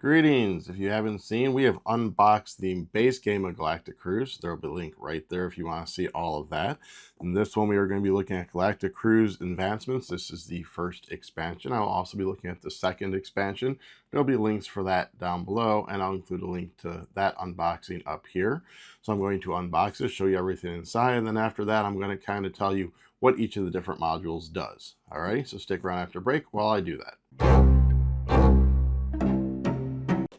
Greetings. If you haven't seen, we have unboxed the base game of Galactic Cruise. There will be a link right there if you want to see all of that. In this one, we are going to be looking at Galactic Cruise advancements. This is the first expansion. I'll also be looking at the second expansion. There'll be links for that down below, and I'll include a link to that unboxing up here. So I'm going to unbox this, show you everything inside, and then after that, I'm going to kind of tell you what each of the different modules does. Alrighty, so stick around after break while I do that.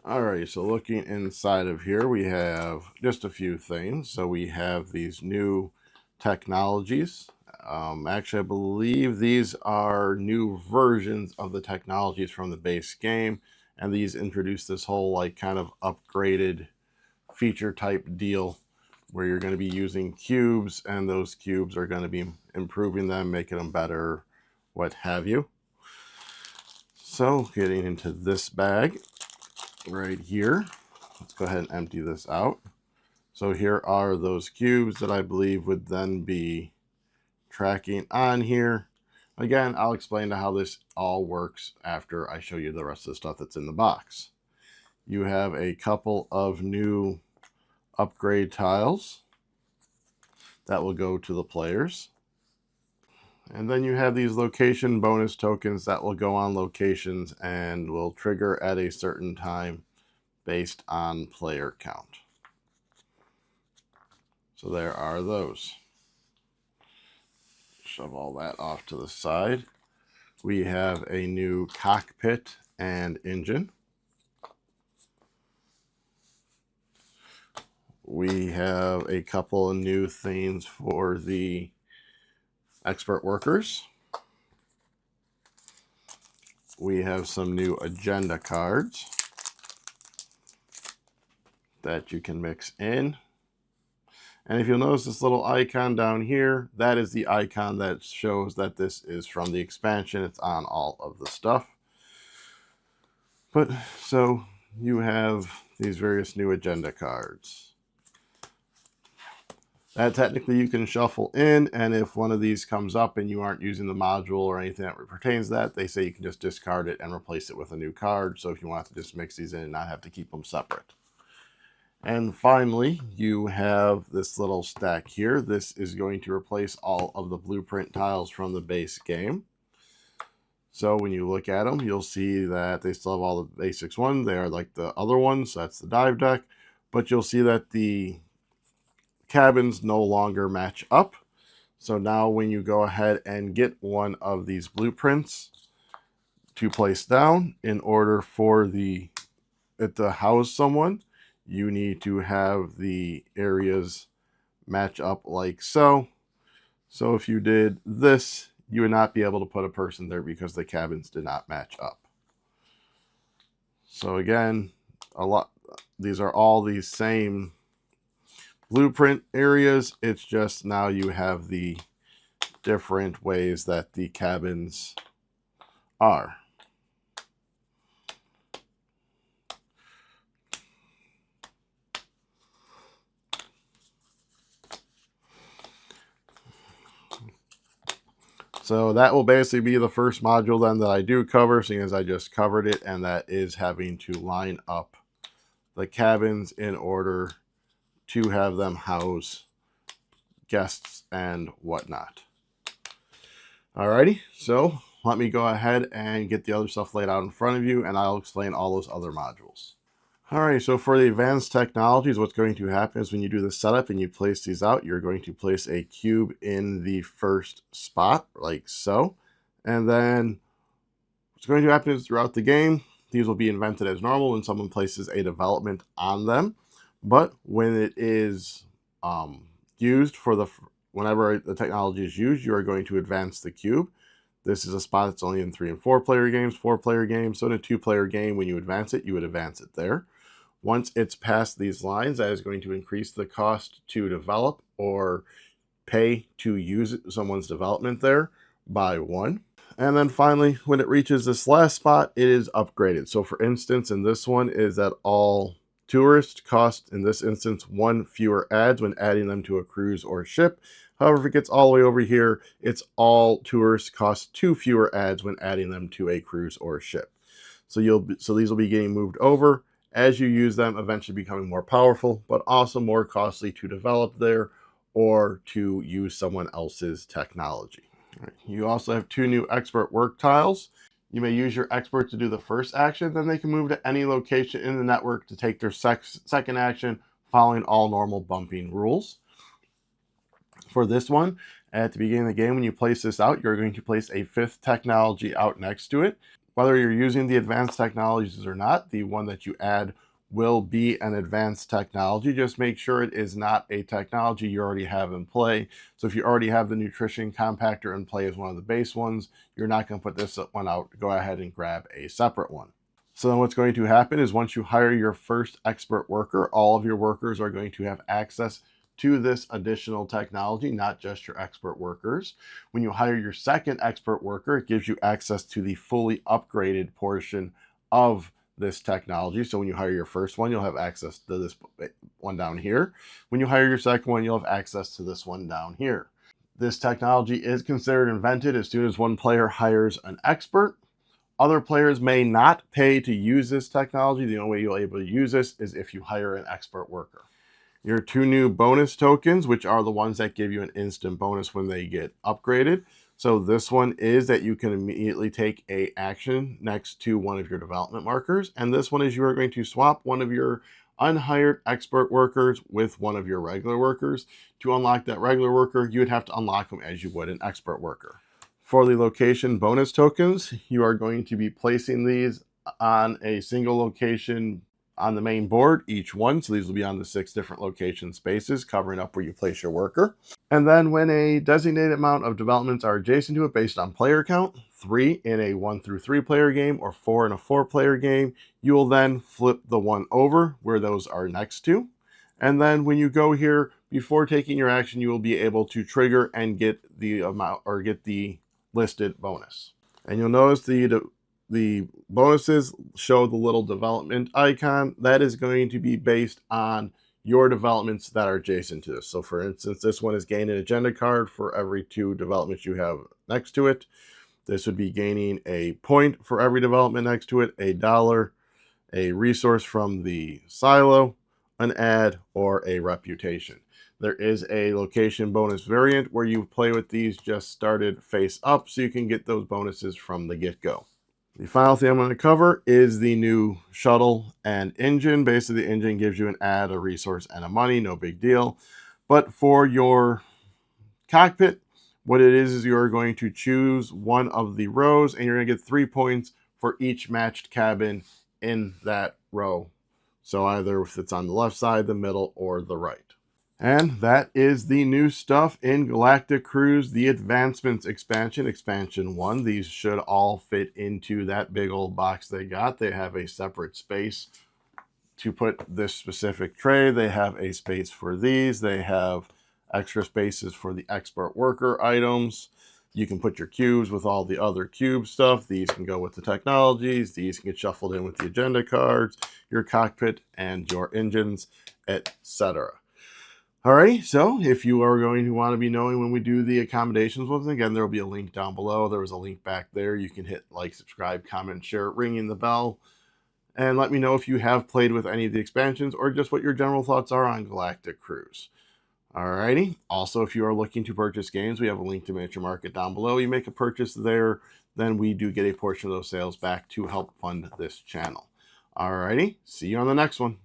Alright, so looking inside of here, we have just a few things. So we have these new technologies. Actually, I believe these are new versions of the technologies from the base game, and these introduce this whole like kind of upgraded feature type deal where you're going to be using cubes, and those cubes are going to be improving them, making them better, what have you. So getting into this bag right here, let's go ahead and empty this out. So here are those cubes that I believe would then be tracking on here. Again, I'll explain to how this all works after I show you the rest of the stuff that's in the box. You have a couple of new upgrade tiles that will go to the players. And then you have these location bonus tokens that will go on locations and will trigger at a certain time based on player count. So there are those. Shove all that off to the side. We have a new Cockpit and Engine. We have a couple of new things for the expert workers. We have some new agenda cards that you can mix in. And if you'll notice this little icon down here, that is the icon that shows that this is from the expansion. It's on all of the stuff. But so you have these various new agenda cards that technically you can shuffle in, and if one of these comes up and you aren't using the module or anything that pertains to that, they say you can just discard it and replace it with a new card. So if you want to just mix these in and not have to keep them separate. And finally, you have this little stack here. This is going to replace all of the blueprint tiles from the base game. So when you look at them, you'll see that they still have all the basics ones. They are like the other ones. So that's the dive deck. But you'll see that the cabins no longer match up. So now when you go ahead and get one of these blueprints to place down, in order for it to house someone, you need to have the areas match up like so. So if you did this, you would not be able to put a person there because the cabins did not match up. So again, these are all these same blueprint areas. It's just now you have the different ways that the cabins are. So that will basically be the first module then that I do cover, seeing as I just covered it, and that is having to line up the cabins in order to have them house guests and whatnot. Alrighty, so let me go ahead and get the other stuff laid out in front of you, and I'll explain all those other modules. Alright, so for the advanced technologies, what's going to happen is when you do the setup and you place these out, you're going to place a cube in the first spot, like so. And then what's going to happen is throughout the game, these will be invented as normal when someone places a development on them. But when it is used whenever the technology is used, you are going to advance the cube. This is a spot that's only in 3- and 4-player games, 4-player games. So in a 2-player game, when you advance it, you would advance it there. Once it's past these lines, that is going to increase the cost to develop or pay to use someone's development there by 1. And then finally, when it reaches this last spot, it is upgraded. So for instance, in this one is that all tourists cost, in this instance, 1 fewer ads when adding them to a cruise or ship. However, if it gets all the way over here, it's all tourists cost 2 fewer ads when adding them to a cruise or ship. So these will be getting moved over as you use them, eventually becoming more powerful, but also more costly to develop there or to use someone else's technology. Right. You also have 2 new expert work tiles. You may use your expert to do the first action, then they can move to any location in the network to take their second action, following all normal bumping rules. For this one, at the beginning of the game, when you place this out, you're going to place a 5th technology out next to it. Whether you're using the advanced technologies or not, the one that you add will be an advanced technology. Just make sure it is not a technology you already have in play. So if you already have the nutrition compactor in play as one of the base ones, you're not going to put this one out. Go ahead and grab a separate one. So then what's going to happen is once you hire your first expert worker, all of your workers are going to have access to this additional technology, not just your expert workers. When you hire your second expert worker, it gives you access to the fully upgraded portion of this technology. So when you hire your first one, you'll have access to this one down here. When you hire your second one, you'll have access to this one down here. This technology is considered invented as soon as one player hires an expert. Other players may not pay to use this technology. The only way you'll be able to use this is if you hire an expert worker. Your 2 new bonus tokens, which are the ones that give you an instant bonus when they get upgraded. So this one is that you can immediately take a action next to one of your development markers. And this one is you are going to swap one of your unhired expert workers with one of your regular workers. To unlock that regular worker, you would have to unlock them as you would an expert worker. For the location bonus tokens, you are going to be placing these on a single location on the main board, each one. So these will be on the 6 different location spaces, covering up where you place your worker. And then when a designated amount of developments are adjacent to it based on player count, 3 in a 1 through 3 player game or 4 in a 4 player game, you will then flip the one over where those are next to. And then when you go here, before taking your action, you will be able to trigger and get the amount or get the listed bonus. And you'll notice the bonuses show the little development icon. That is going to be based on your developments that are adjacent to this. So for instance, this one is gaining an agenda card for every 2 developments you have next to it. This would be gaining a point for every development next to it, $1, a resource from the silo, an ad, or a reputation. There is a location bonus variant where you play with these just started face up, so you can get those bonuses from the get-go. The final thing I'm going to cover is the new shuttle and engine. Basically, the engine gives you an ad, a resource, and a money. No big deal. But for your cockpit, what it is you're going to choose one of the rows, and you're going to get 3 points for each matched cabin in that row. So either if it's on the left side, the middle, or the right. And that is the new stuff in Galactic Cruise, the Advancements expansion, expansion 1. These should all fit into that big old box they got. They have a separate space to put this specific tray. They have a space for these. They have extra spaces for the expert worker items. You can put your cubes with all the other cube stuff. These can go with the technologies. These can get shuffled in with the agenda cards, your cockpit, and your engines, etc. Alrighty, so if you are going to want to be knowing when we do the accommodations ones, again, there will be a link down below. There was a link back there. You can hit like, subscribe, comment, share, ringing the bell, and let me know if you have played with any of the expansions or just what your general thoughts are on Galactic Cruise. Alrighty, also if you are looking to purchase games, we have a link to Miniature Market down below. You make a purchase there, then we do get a portion of those sales back to help fund this channel. Alrighty, see you on the next one.